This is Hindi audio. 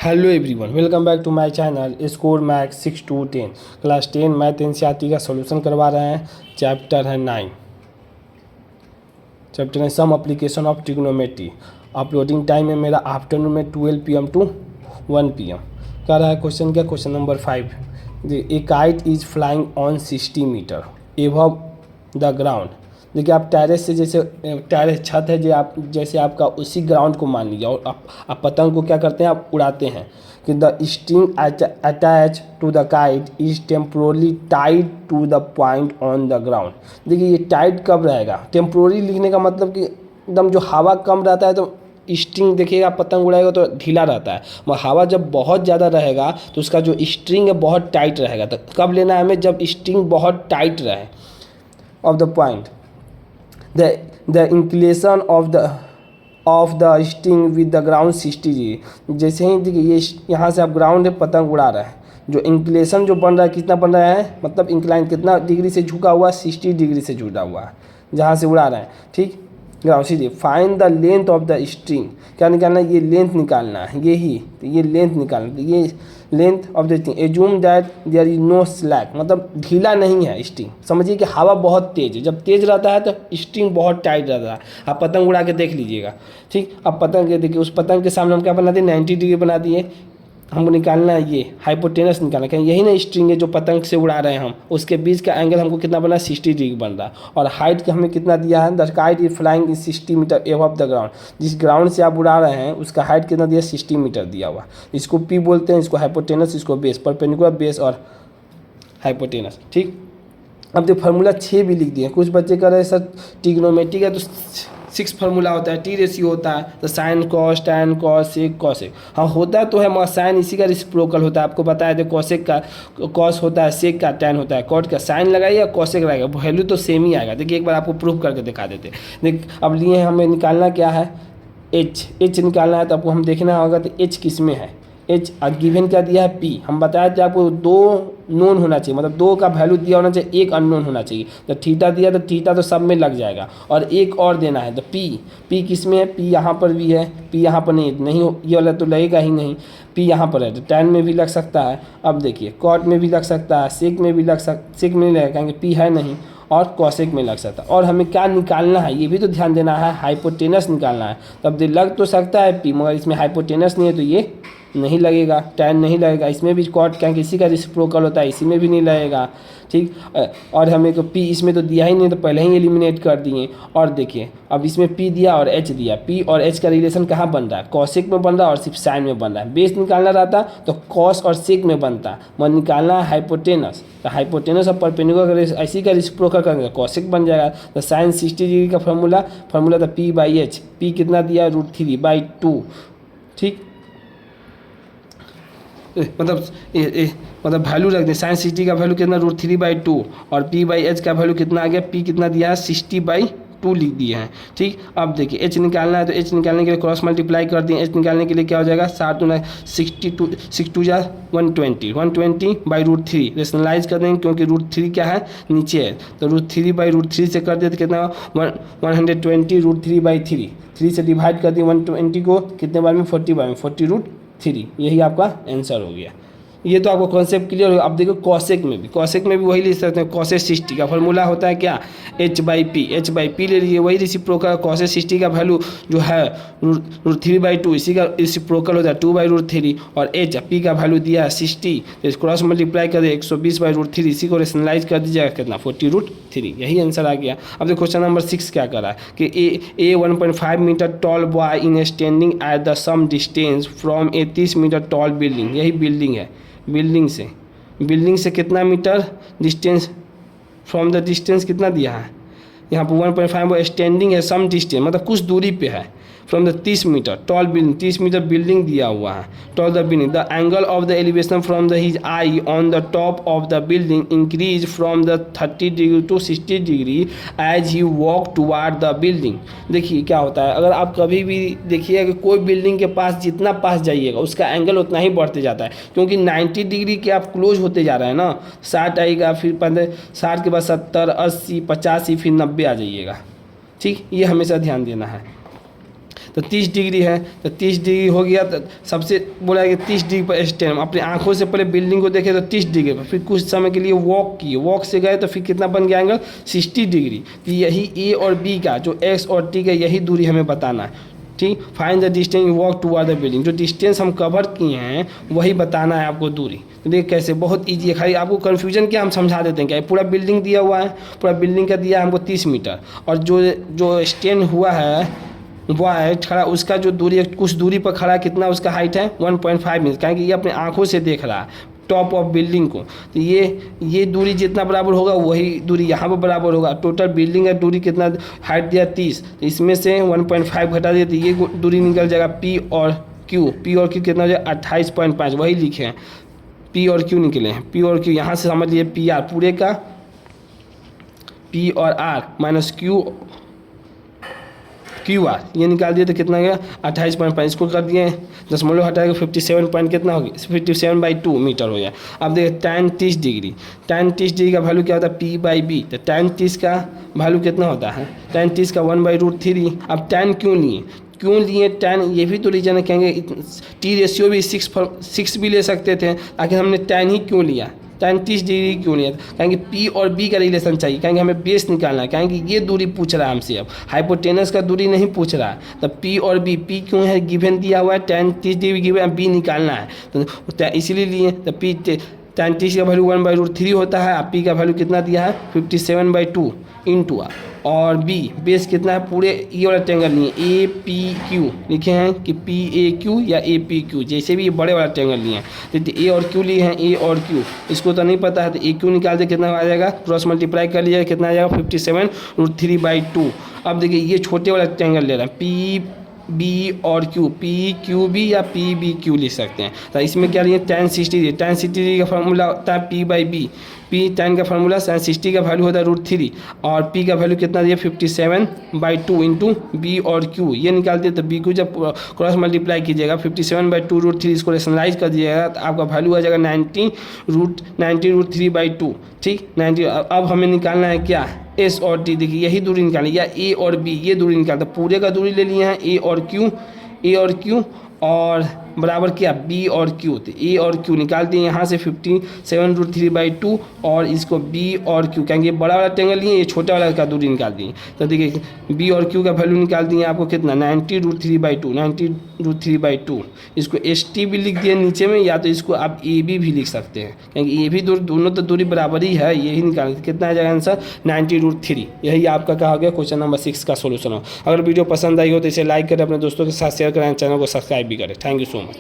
Hello everyone, welcome back to my channel score max 6 to 10 class 10 math NCERT का सॉल्यूशन करवा रहे हैं। चैप्टर है 9, चैप्टर है some application of trigonometry. Uploading time है मेरा आफ्टरनून में 12 PM to 1 PM। कह रहा है क्वेश्चन क्या, question number 5। A kite is flying on 60 meter above the ground. देखिए आप टेरेस से, जैसे टेरेस छत है जो आप जैसे आपका उसी ग्राउंड को मान लीजिए और आप पतंग को क्या करते हैं, आप उड़ाते हैं कि the string attach to the kite is temporally tied to the point on the ground. देखिए ये टाइड कब रहेगा, टेम्पोरली लिखने का मतलब कि एकदम जो हवा कम रहता है तो स्ट्रिंग देखिएगा पतंग उड़ाएगा तो ढीला रहता है, मगर हवा जब बहुत ज़्यादा रहेगा तो उसका जो स्ट्रिंग है बहुत टाइट रहेगा। तो कब लेना है हमें, जब स्ट्रिंग बहुत टाइट रहे of the point. The inclination of the string with the ground 60 degree. जैसे ही देखिए ये यहाँ से आप ग्राउंड है, पतंग उड़ा रहा है, जो इंक्लेशन जो बन रहा है कितना बन रहा है, मतलब इंक्लाइन कितना डिग्री से झुका हुआ है, 60 डिग्री से झुका हुआ है जहाँ से उड़ा रहा है। ठीक, ग्राउंड सीधे। Find the length of the string, क्या निकालना है, ये लेंथ निकालना है, यही तो ये लेंथ निकालना है, ये length of the string. Assume that there is no slack, मतलब ढीला नहीं है स्ट्रिंग। समझिए कि हवा बहुत तेज है, जब तेज रहता है तो स्ट्रिंग बहुत टाइट रहता है। आप पतंग उड़ा के देख लीजिएगा। ठीक, अब पतंग के देखिए, उस पतंग के सामने हम क्या बना दिए, 90 डिग्री बना दिए। हमको निकालना है ये हाइपोटेनस निकालना है, यही ना स्ट्रिंग है जो पतंग से उड़ा रहे हैं हम, उसके बीच का एंगल हमको कितना बना, 60 डिग्री बन रहा है। और हाइट का हमें कितना दिया है, the kite is flying in 60 meter above the ground. जिस ग्राउंड से आप उड़ा रहे हैं उसका हाइट कितना दिया, 60 मीटर दिया हुआ। इसको पी बोलते हैं, इसको हाइपोटेनस, इसको बेस, परपेंडिकुलर बेस और हाइपोटेनस। ठीक, अब तो फार्मूला 6 भी लिख दिए। कुछ बच्चे कह रहे हैं सर ट्रिग्नोमेट्री का तो 6 फार्मूला होता है, टी रेशियो होता है, तो sine cos tan cos sec cosec. हाँ होता तो है, मगर साइन इसी का रिसिप्रोकल होता है। आपको बताया थे कॉसेक का कॉस होता है, सेक का टैन होता है, कॉट का साइन लगाइए या कॉसेक लगाइए, वैल्यू तो सेम ही आएगा। देखिए एक बार आपको प्रूफ करके दिखा देते। देख अब लिए हमें निकालना क्या है, एच निकालना है। तो आपको हम देखना होगा तो एच किस में है, एच गिवन क्या दिया है, पी। हम बताया थे आपको 2 नोन होना चाहिए, मतलब 2 का वैल्यू दिया होना चाहिए, 1 अननोन होना चाहिए। तो थीटा दिया तो थीटा तो सब में लग जाएगा, और एक और देना है तो पी किस में है, पी यहाँ पर भी है, पी यहाँ पर नहीं ये वाला तो लगेगा ही नहीं, पी यहाँ पर है। तो टैन में भी लग सकता है, अब देखिए कॉट में भी लग सकता है, सेक में भी सेक में नहीं लगेगा क्योंकि पी है नहीं, और कॉसेक में लग सकता है। और हमें क्या निकालना है ये भी तो ध्यान देना है, हाइपोटेनस निकालना है। तब लग तो सकता है पी, मगर इसमें हाइपोटेनस नहीं है तो ये नहीं लगेगा, टैन नहीं लगेगा। इसमें भी कॉट क्या इसी का रिसिप्रोकल होता है, इसी में भी नहीं लगेगा। ठीक, और हमें तो पी इसमें तो दिया ही नहीं, तो पहले ही एलिमिनेट कर दिए। और देखिए अब इसमें पी दिया और एच दिया, पी और एच का रिलेशन कहाँ बन रहा है, कॉसेक में बन रहा है और सिर्फ साइन में बन रहा है। बेस निकालना रहता तो कॉस और सेक में बनता, मगर निकालना है हाइपोटेनस। तो हाइपोटेनस और परपेंडिकुलर इसी का रिसिप्रोकल करेंगे, कॉसेक बन जाएगा। तो साइन 60 डिग्री का फार्मूला था पी बाई एच, पी कितना दिया, √3/2। ठीक, मतलब वैल्यू रख दें, साइन 60 का वैल्यू कितना, √3/2, और पी बाई एच का वैल्यू कितना आ गया, पी कितना दिया है, 60/2 लिख दिए हैं। ठीक, अब देखिए एच निकालना है, तो एच निकालने के लिए क्रॉस मल्टीप्लाई कर दिए। एच निकालने के लिए क्या हो जाएगा, 6 120/√3 रेशनलाइज कर देंगे क्योंकि √3 क्या है, नीचे है। तो √3/√3 से कर दिया तो कितना 120 √3/3, 3 से डिवाइड कर दिए 120 को कितने बार में, 40 बार में, 40√3। यही आपका आंसर हो गया। ये तो आपको कॉन्सेप्ट क्लियर हो। अब देखो कॉसेक में भी वही लिख सकते हैं। कॉसेक 60 का फार्मूला होता है क्या, h/p ले लीजिए, वही रिसिप्रोकल। कॉसेक 60 का वैल्यू जो है √3/2, इसी का रिसिप्रोकल होता है 2/√3, और एच पी का वैल्यू दिया है 60, तो इस क्रॉस मल्टीप्लाई कर दे 120/√3, इसी को रेशनलाइज कर दीजिएगा कितना, 40√3। यही आंसर आ गया। अब देखो क्वेश्चन नंबर 6 क्या कर रहा है कि a 1.5 meter tall boy in standing at the some distance from a 30 meter tall building. यही बिल्डिंग है, बिल्डिंग से कितना meter distance, from the distance कितना दिया है यहाँ पर 1.5, स्टैंडिंग है सम डिस्टेंस मतलब कुछ दूरी पे है, from the 30 meter tall building, 30 meter building दिया हुआ है, tall the building. The angle of the elevation from the his eye on the top of the building increase from the 30 degree to 60 degree as he walk toward the building. देखिए क्या होता है, अगर आप कभी भी देखिएगा कि कोई बिल्डिंग के पास जितना पास जाइएगा उसका एंगल उतना ही बढ़ते जाता है, क्योंकि 90 डिग्री के आप क्लोज होते जा रहे हैं ना, 60 आएगा, फिर 60 के बाद 70, 80, 85, फिर 90 आ जाइएगा। ठीक, ये हमेशा ध्यान देना है। तो 30 डिग्री है, तो 30 डिग्री हो गया। तो सबसे बोला कि 30 डिग्री पर स्टैंड, अपने आंखों से पहले बिल्डिंग को देखे तो 30 डिग्री पर, फिर कुछ समय के लिए वॉक किए, वॉक से गए तो फिर कितना बन गया एंगल 60 डिग्री। तो यही ए और बी का जो एक्स और टी का यही दूरी हमें बताना है। ठीक, find the distance walk toward the building, जो डिस्टेंस हम कवर किए हैं वही बताना है आपको दूरी। तो देखिए कैसे, बहुत इजी है, खाली आपको कन्फ्यूजन क्या हम समझा देते हैं। क्या पूरा बिल्डिंग दिया हुआ है, पूरा बिल्डिंग का दिया है हमको 30 मीटर, और जो स्टैंड हुआ है वो है खड़ा, उसका जो दूरी है, कुछ दूरी पर खड़ा कितना उसका हाइट है 1.5 मीटर, कारण कि ये अपने आंखों से देख रहा है टॉप ऑफ बिल्डिंग को। तो ये दूरी जितना बराबर होगा वही दूरी यहाँ पर बराबर होगा। टोटल बिल्डिंग का दूरी कितना हाइट दिया 30, तो इसमें से 1.5 घटा दिया तो ये दूरी निकल जाएगा पी और क्यू। पी और क्यू कितना हो जाएगा 28.5, वही लिखे हैं पी और क्यू निकले हैं। पी और क्यू यहाँ से समझ लिए पी आर पूरे का, पी और आर माइनस क्यू आर, ये निकाल दिए तो कितना गया 28.5, इसको कर दिए 10 हटाएगा 57 पॉइंट कितना हो गया 57/2 मीटर हो गया। अब देखिए tan 30 डिग्री, tan 30 डिग्री का वैल्यू क्या होता है P/B, तो tan 30 का वैल्यू कितना होता है tan 30 का 1/√3। अब tan क्यों लिए tan, ये भी तो रीजन है, कहेंगे टी रेशियो भी 6 भी ले सकते थे, आखिर हमने tan ही क्यों लिया, tan 30 डिग्री क्यों नहीं है, कहेंगे पी और बी का रिलेशन चाहिए, कहेंगे हमें बेस निकालना है, कहेंगे ये दूरी पूछ रहा है हमसे, अब हाइपोटेनस का दूरी नहीं पूछ रहा है। तो पी और बी, पी क्यों है गिवन दिया हुआ है, tan 30 डिग्री गिवन है, बी निकालना है तो इसीलिए लिए। तो पी tan 30 का वैल्यू 1/√3 होता है, पी का वैल्यू कितना दिया है 57/2 इंटू और बी बेस कितना है, पूरे ये वाला ट्रायंगल लिए ए पी क्यू लिखे हैं कि पी ए क्यू या ए पी क्यू, जैसे भी ये बड़े वाला ट्रायंगल लिए हैं। तो ए और क्यू लिए हैं, ए और क्यू, इसको तो नहीं पता है तो ए क्यू निकाल दे कितना आ जाएगा, क्रॉस मल्टीप्लाई कर लीजिएगा कितना आ जाएगा 57√3/2। अब देखिए ये छोटे वाला ट्रायंगल ले रहा है पी बी और क्यू, पी क्यू बी या पी बी क्यू लिख सकते हैं। तो इसमें क्या लिए tan 60 का फार्मूला होता है P/B, पी tan का फार्मूला sin 60 का वैल्यू होता है √3 और p का वैल्यू कितना दिया 57/2 इंटू बी और क्यू, ये निकाल दिए। तो बी को जब क्रॉस मल्टीप्लाई कीजिएगा 57/2 √3 इसको रेशनलाइज कर दीजिएगा तो आपका वैल्यू आ जाएगा 90√3/2। ठीक 90। अब हमें निकालना है क्या एस और टी, देखिए यही दूरी निकालनी, या ए और बी ये दूरी निकालते, पूरे का दूरी ले लिए हैं ए और क्यू और बराबर क्या बी और क्यू। तो ए और क्यू निकाल दिए यहाँ से 57√3/2 और इसको बी और क्यू, कहेंगे बड़ा वाला ट्रायंगल लिए, ये छोटा वाला का दूरी निकाल दिए। तो देखिए बी और क्यू का वैल्यू निकाल दिए आपको कितना 90√3/2। इसको एस टी भी लिख दिए नीचे में, या तो इसको आप ए बी भी लिख सकते हैं, क्योंकि ए भी दोनों तो दूरी बराबर ही है, यही निकाल कितना आ जाएगा आंसर 90√3। यही आपका कहा गया क्वेश्चन नंबर 6 का सोल्यूशन हो। अगर वीडियो पसंद आई हो तो इसे लाइक करें, अपने दोस्तों के साथ शेयर करें, चैनल को सब्सक्राइब भी करें। Thank you so much.